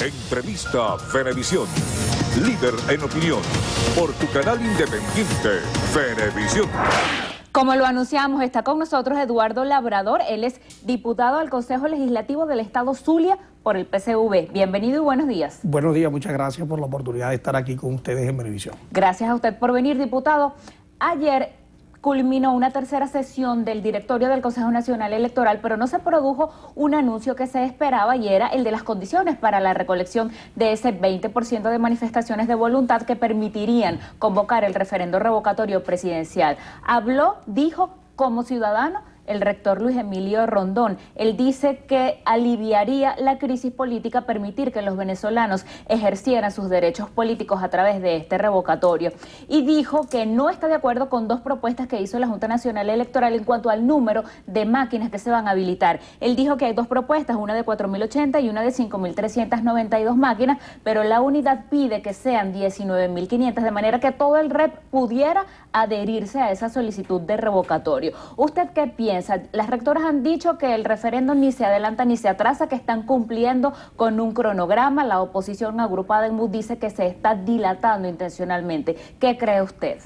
Entrevista Venevisión. Líder en opinión. Por tu canal independiente, Venevisión. Como lo anunciamos, está con nosotros Eduardo Labrador. Él es diputado al Consejo Legislativo del Estado Zulia por el PSV. Bienvenido y buenos días. Buenos días, muchas gracias por la oportunidad de estar aquí con ustedes en Venevisión. Gracias a usted por venir, diputado. Ayer culminó una tercera sesión del directorio del Consejo Nacional Electoral, pero no se produjo un anuncio que se esperaba y era el de las condiciones para la recolección de ese 20% de manifestaciones de voluntad que permitirían convocar el referendo revocatorio presidencial. Dijo como ciudadano el rector Luis Emilio Rondón. Él dice que aliviaría la crisis política permitir que los venezolanos ejercieran sus derechos políticos a través de este revocatorio. Y dijo que no está de acuerdo con dos propuestas que hizo la Junta Nacional Electoral en cuanto al número de máquinas que se van a habilitar. Él dijo que hay dos propuestas, una de 4.080 y una de 5.392 máquinas, pero la unidad pide que sean 19.500, de manera que todo el REP pudiera adherirse a esa solicitud de revocatorio. ¿Usted qué piensa? Las rectoras han dicho que el referendo ni se adelanta ni se atrasa, que están cumpliendo con un cronograma. La oposición agrupada en MUD dice que se está dilatando intencionalmente. ¿Qué cree usted?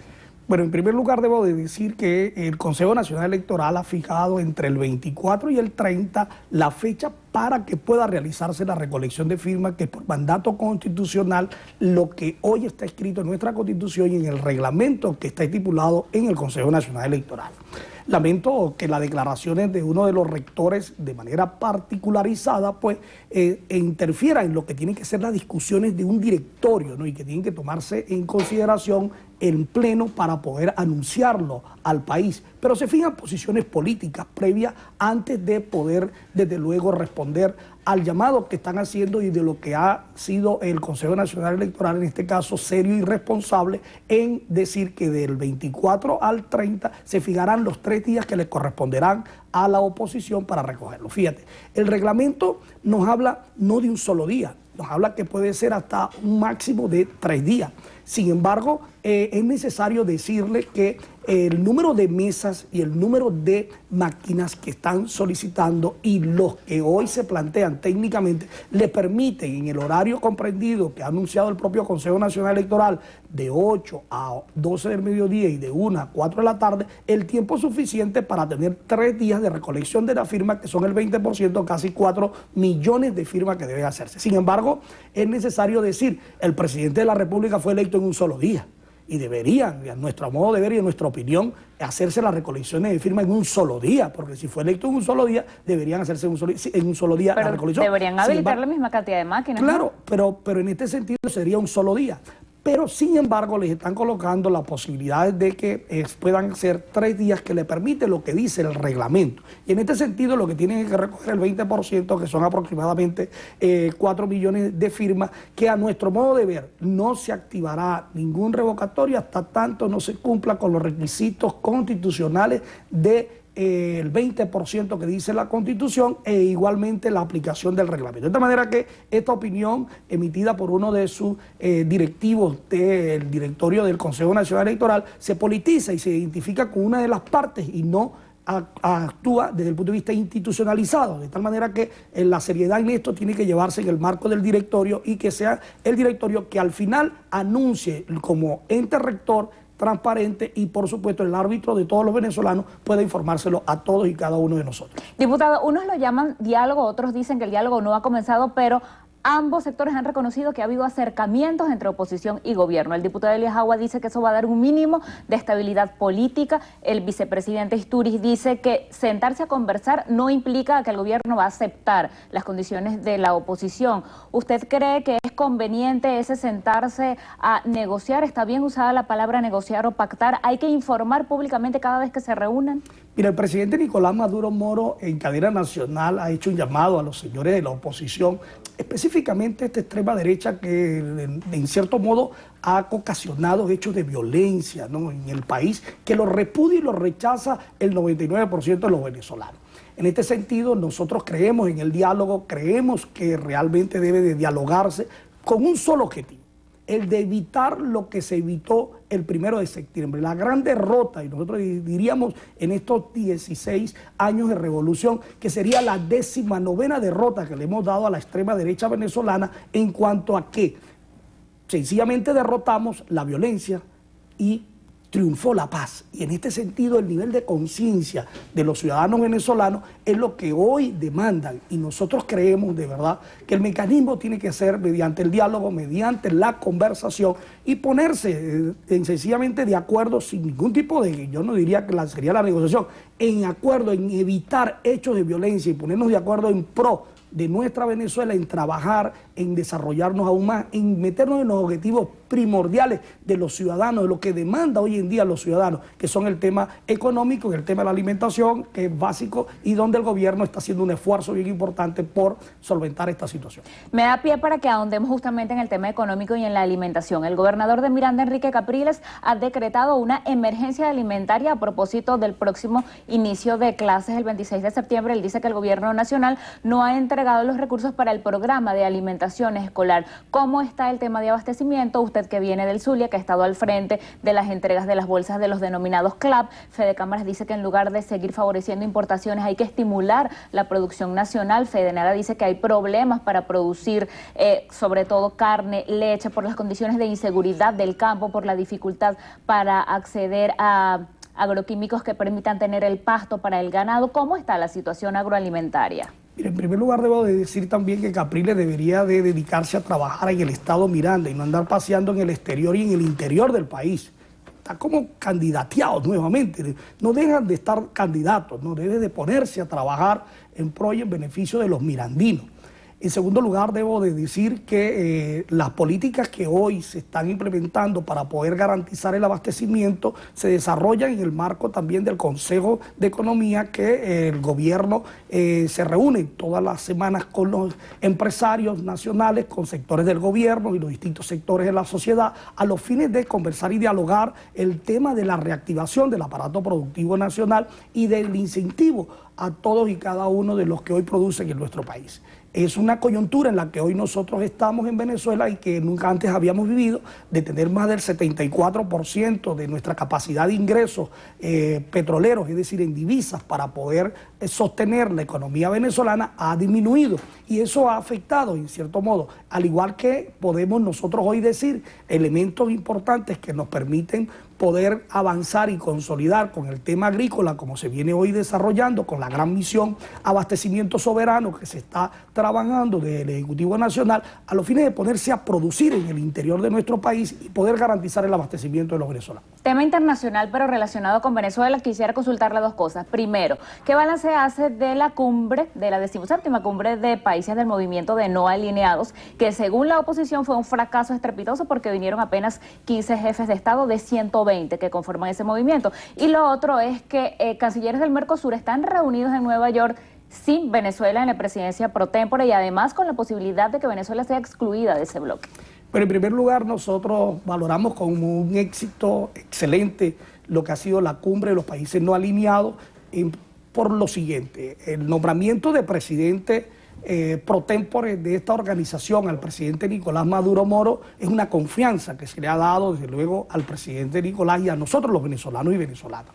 Bueno, en primer lugar debo de decir que el Consejo Nacional Electoral ha fijado entre el 24 y el 30 la fecha para que pueda realizarse la recolección de firmas, que por mandato constitucional, lo que hoy está escrito en nuestra Constitución y en el reglamento que está estipulado en el Consejo Nacional Electoral. Lamento que las declaraciones de uno de los rectores de manera particularizada pues interfiera en lo que tienen que ser las discusiones de un directorio, ¿no? Y que tienen que tomarse en consideración en pleno para poder anunciarlo al país. Pero se fijan posiciones políticas previas antes de poder, desde luego, responder al llamado que están haciendo y de lo que ha sido el Consejo Nacional Electoral, en este caso serio y responsable, en decir que del 24 al 30 se fijarán los 3 días que le corresponderán a la oposición para recogerlo. Fíjate, el reglamento nos habla no de un solo día, nos habla que puede ser hasta un máximo de 3 días. Sin embargo, es necesario decirle que el número de mesas y el número de máquinas que están solicitando y los que hoy se plantean técnicamente le permiten en el horario comprendido que ha anunciado el propio Consejo Nacional Electoral de 8 a 12 del mediodía y de 1 a 4 de la tarde, el tiempo suficiente para tener 3 días de recolección de la firma, que son el 20%, casi 4 millones de firmas que deben hacerse. Sin embargo, es necesario decir, el presidente de la República fue electo en un solo día. Y deberían, a nuestro modo de ver y en nuestra opinión, hacerse las recolecciones de firmas en un solo día, porque si fue electo en un solo día, deberían hacerse en un solo día la recolección. Deberían habilitar la misma cantidad de máquinas. Claro, ¿no? pero en este sentido sería un solo día. Pero sin embargo les están colocando la posibilidad de que puedan ser 3 días que le permite lo que dice el reglamento. Y en este sentido lo que tienen que recoger el 20%, que son aproximadamente 4 millones de firmas, que a nuestro modo de ver no se activará ningún revocatorio hasta tanto no se cumpla con los requisitos constitucionales de el 20% que dice la Constitución e igualmente la aplicación del reglamento. De esta manera que esta opinión emitida por uno de sus directivos del directorio del Consejo Nacional Electoral se politiza y se identifica con una de las partes y no actúa desde el punto de vista institucionalizado, de tal manera que la seriedad en esto tiene que llevarse en el marco del directorio y que sea el directorio que al final anuncie como ente rector transparente y por supuesto el árbitro de todos los venezolanos pueda informárselo a todos y cada uno de nosotros. Diputado, unos lo llaman diálogo, otros dicen que el diálogo no ha comenzado, pero ambos sectores han reconocido que ha habido acercamientos entre oposición y gobierno. El diputado Elías Agua dice que eso va a dar un mínimo de estabilidad política. El vicepresidente Istúriz dice que sentarse a conversar no implica que el gobierno va a aceptar las condiciones de la oposición. ¿Usted cree que es conveniente ese sentarse a negociar? ¿Está bien usada la palabra negociar o pactar? ¿Hay que informar públicamente cada vez que se reúnan? Mira, el presidente Nicolás Maduro Moro en cadena nacional ha hecho un llamado a los señores de la oposición, específicamente esta extrema derecha que en cierto modo ha ocasionado hechos de violencia, ¿no?, en el país, que lo repudia y lo rechaza el 99% de los venezolanos. En este sentido, nosotros creemos en el diálogo, creemos que realmente debe de dialogarse con un solo objetivo, el de evitar lo que se evitó el 1 de septiembre, la gran derrota, y nosotros diríamos en estos 16 años de revolución, que sería la 19ª derrota que le hemos dado a la extrema derecha venezolana en cuanto a que sencillamente derrotamos la violencia y triunfó la paz. Y en este sentido el nivel de conciencia de los ciudadanos venezolanos es lo que hoy demandan, y nosotros creemos de verdad que el mecanismo tiene que ser mediante el diálogo, mediante la conversación y ponerse sencillamente de acuerdo sin ningún tipo de, yo no diría que sería la negociación, en acuerdo en evitar hechos de violencia y ponernos de acuerdo en pro de nuestra Venezuela, en trabajar, en desarrollarnos aún más, en meternos en los objetivos primordiales de los ciudadanos, de lo que demanda hoy en día los ciudadanos, que son el tema económico, el tema de la alimentación, que es básico, y donde el gobierno está haciendo un esfuerzo bien importante por solventar esta situación. Me da pie para que ahondemos justamente en el tema económico y en la alimentación. El gobernador de Miranda, Enrique Capriles, ha decretado una emergencia alimentaria a propósito del próximo inicio de clases el 26 de septiembre. Él dice que el gobierno nacional no ha entregado los recursos para el programa de alimentación escolar. ¿Cómo está el tema de abastecimiento? Usted que viene del Zulia, que ha estado al frente de las entregas de las bolsas de los denominados CLAP, Fede Cámaras dice que en lugar de seguir favoreciendo importaciones hay que estimular la producción nacional. Fedenara dice que hay problemas para producir sobre todo carne, leche, por las condiciones de inseguridad del campo, por la dificultad para acceder a agroquímicos que permitan tener el pasto para el ganado. ¿Cómo está la situación agroalimentaria? En primer lugar, debo de decir también que Capriles debería de dedicarse a trabajar en el estado Miranda y no andar paseando en el exterior y en el interior del país. Está como candidateado nuevamente, no dejan de estar candidatos, no debe de ponerse a trabajar en pro y en beneficio de los mirandinos. En segundo lugar, debo de decir que las políticas que hoy se están implementando para poder garantizar el abastecimiento se desarrollan en el marco también del Consejo de Economía, que el gobierno se reúne todas las semanas con los empresarios nacionales, con sectores del gobierno y los distintos sectores de la sociedad, a los fines de conversar y dialogar el tema de la reactivación del aparato productivo nacional y del incentivo a todos y cada uno de los que hoy producen en nuestro país. Es una coyuntura en la que hoy nosotros estamos en Venezuela y que nunca antes habíamos vivido, de tener más del 74% de nuestra capacidad de ingresos petroleros, es decir, en divisas, para poder sostener la economía venezolana, ha disminuido. Y eso ha afectado, en cierto modo, al igual que podemos nosotros hoy decir, elementos importantes que nos permiten poder avanzar y consolidar con el tema agrícola, como se viene hoy desarrollando, con la gran misión abastecimiento soberano que se está trabajando del Ejecutivo Nacional, a los fines de ponerse a producir en el interior de nuestro país y poder garantizar el abastecimiento de los venezolanos. Tema internacional, pero relacionado con Venezuela, quisiera consultarle dos cosas. Primero, ¿qué balance hace de la cumbre, de la 17ª cumbre de países del movimiento de no alineados, que según la oposición fue un fracaso estrepitoso porque vinieron apenas 15 jefes de Estado de 120 que conforman ese movimiento? Y lo otro es que cancilleres del Mercosur están reunidos en Nueva York sin Venezuela en la presidencia pro tempore y además con la posibilidad de que Venezuela sea excluida de ese bloque. Pero en primer lugar, nosotros valoramos como un éxito excelente lo que ha sido la cumbre de los países no alineados por lo siguiente: el nombramiento de presidente pro tempore de esta organización al presidente Nicolás Maduro Moro es una confianza que se le ha dado desde luego al presidente Nicolás y a nosotros los venezolanos y venezolanas.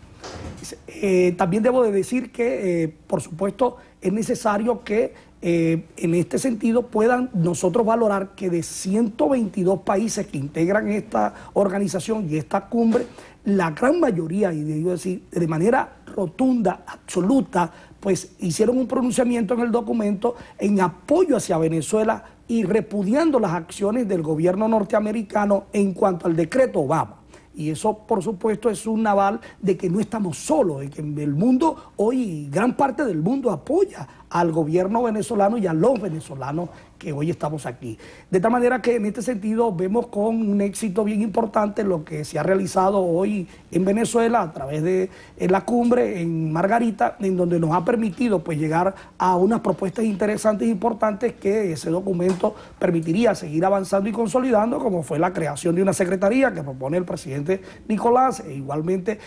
También debo de decir que por supuesto es necesario que en este sentido puedan nosotros valorar que de 122 países que integran esta organización y esta cumbre, la gran mayoría, y debo decir de manera rotunda, absoluta, pues hicieron un pronunciamiento en el documento en apoyo hacia Venezuela y repudiando las acciones del gobierno norteamericano en cuanto al decreto Obama. Y eso, por supuesto, es un aval de que no estamos solos, de que el mundo, hoy gran parte del mundo apoya al gobierno venezolano y a los venezolanos que hoy estamos aquí. De tal manera que en este sentido vemos con un éxito bien importante lo que se ha realizado hoy en Venezuela a través de la cumbre en Margarita, en donde nos ha permitido pues llegar a unas propuestas interesantes e importantes que ese documento permitiría seguir avanzando y consolidando, como fue la creación de una secretaría que propone el presidente Nicolás, e igualmente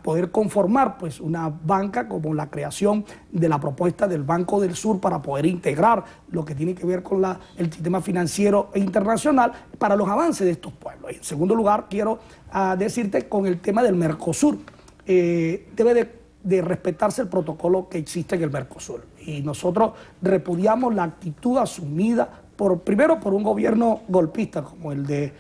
poder conformar pues una banca, como la creación de la propuesta del Banco del Sur para poder integrar lo que tiene que ver con el sistema financiero internacional para los avances de estos pueblos. En segundo lugar, quiero decirte con el tema del Mercosur. Debe de respetarse el protocolo que existe en el Mercosur. Y nosotros repudiamos la actitud asumida primero por un gobierno golpista como el de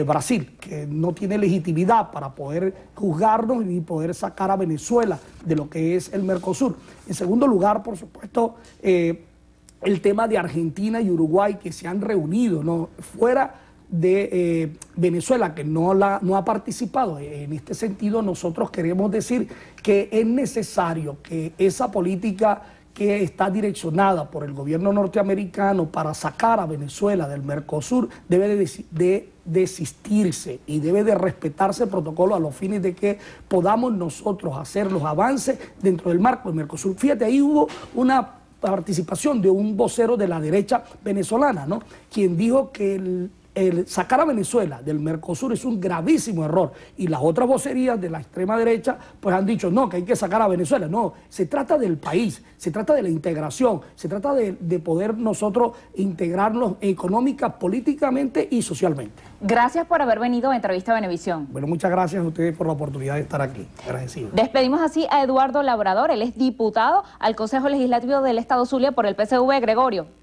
Brasil, que no tiene legitimidad para poder juzgarnos y poder sacar a Venezuela de lo que es el Mercosur. En segundo lugar, por supuesto, el tema de Argentina y Uruguay que se han reunido, ¿no?, fuera de Venezuela, que no ha participado. En este sentido, nosotros queremos decir que es necesario que esa política que está direccionada por el gobierno norteamericano para sacar a Venezuela del Mercosur debe de desistirse y debe de respetarse el protocolo a los fines de que podamos nosotros hacer los avances dentro del marco del Mercosur. Fíjate, ahí hubo una participación de un vocero de la derecha venezolana, ¿no?, quien dijo que el sacar a Venezuela del Mercosur es un gravísimo error, y las otras vocerías de la extrema derecha pues han dicho no, que hay que sacar a Venezuela. No, se trata del país, se trata de la integración, se trata de poder nosotros integrarnos económica, políticamente y socialmente. Gracias por haber venido a Entrevista Venevisión. Bueno, muchas gracias a ustedes por la oportunidad de estar aquí. Agradecido. Despedimos así a Eduardo Labrador, él es diputado al Consejo Legislativo del Estado Zulia por el PSV. Gregorio.